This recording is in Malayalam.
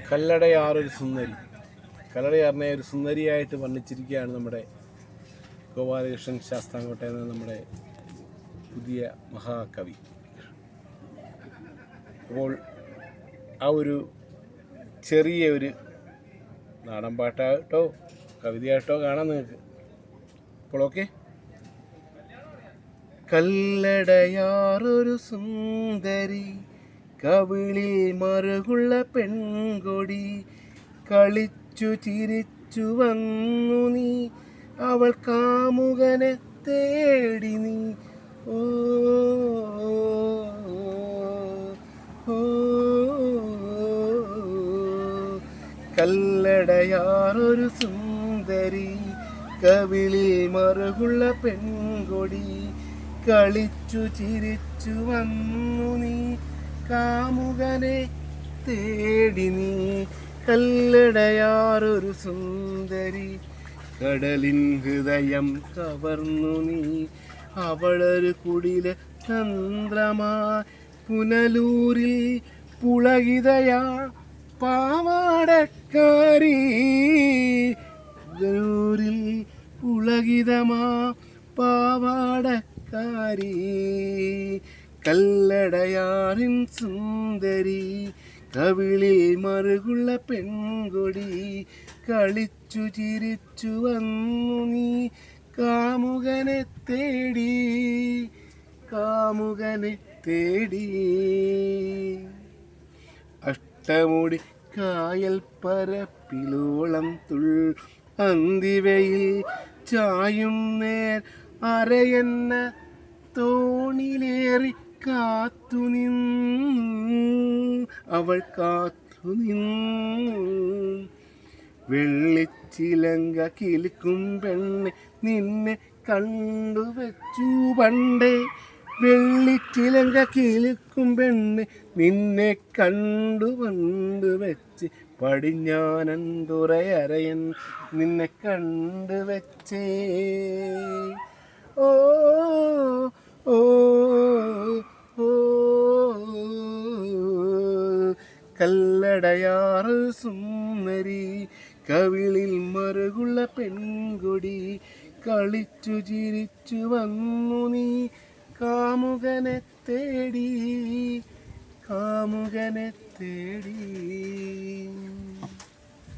കല്ലടയാറൊരു സുന്ദരി. കല്ലടയാറിനെ ഒരു സുന്ദരിയായിട്ട് വർണ്ണിച്ചിരിക്കുകയാണ് നമ്മുടെ ഗോപാലകൃഷ്ണൻ ശാസ്താംകോട്ട എന്ന നമ്മുടെ പുതിയ മഹാകവി. അപ്പോൾ ആ ഒരു ചെറിയ ഒരു നാടൻ പാട്ടായിട്ടോ കവിതയായിട്ടോ കാണാം നിങ്ങൾക്ക്. അപ്പോൾ ഓക്കെ. കല്ലടയാറൊരു സുന്ദരി, കവിളിൽ മറുകുള്ള പെൺകൊടി, കളിച്ചു ചിരിച്ചു വന്നു നീ, അവൾ കാമുകനെ തേടി നീ. ഓ കല്ലടയാറൊരു സുന്ദരി, കവിളിൽ മറുകുള്ള പെൺകൊടി, കളിച്ചു ചിരിച്ചു വന്നു നീ, കാമുകനെ തേടി നീ. കല്ലടയാറൊരു സുന്ദരി, കടലിൻ ഹൃദയം കവർന്നു നീ, അവളൊരു കുടില തന്ത്രമായി, പുനലൂരിൽ പുളകിതയാ പാവാടക്കാരി, പുനലൂരിൽ പുളകിതമാ പാവാടക്കാരി. കല്ലടയാറിൻ സുന്ദരി, കവിളിൽ മറുകുള്ള പെൺകൊടി, കളിച്ചു ചിരിച്ചു വന്നു നീ, കാമുകനെ തേടി, കാമുകനെ തേടി. അഷ്ടമുടി കായൽ പരപ്പിലോളം അന്തിവയിൽ ചായും നേർ, അരയെന്ന തോണിലേറി കാത്തു നിന്നു, അവൾ കാത്തു നിന്നു. വെള്ളിച്ചിലങ്ക കിലുക്കും പെണ്ണെ നിന്നെ കണ്ടുവച്ചു പണ്ടേ, വെള്ളിച്ചിലങ്ക കിലുക്കും പെണ്ണെ നിന്നെ കണ്ടുവച്ച്, പടിഞ്ഞാനന്തുറയരയൻ നിന്നെ കണ്ടുവച്ചേ. ഓ ഓ ഓ കല്ലടയാറ് സുന്ദരി, കവിളിൽ മറുകുള്ള പെൺകൊടി, കളിച്ചു ചിരിച്ചു വന്നു നീ, കാമുകനെ തേടി, കാമുകനെ തേടി.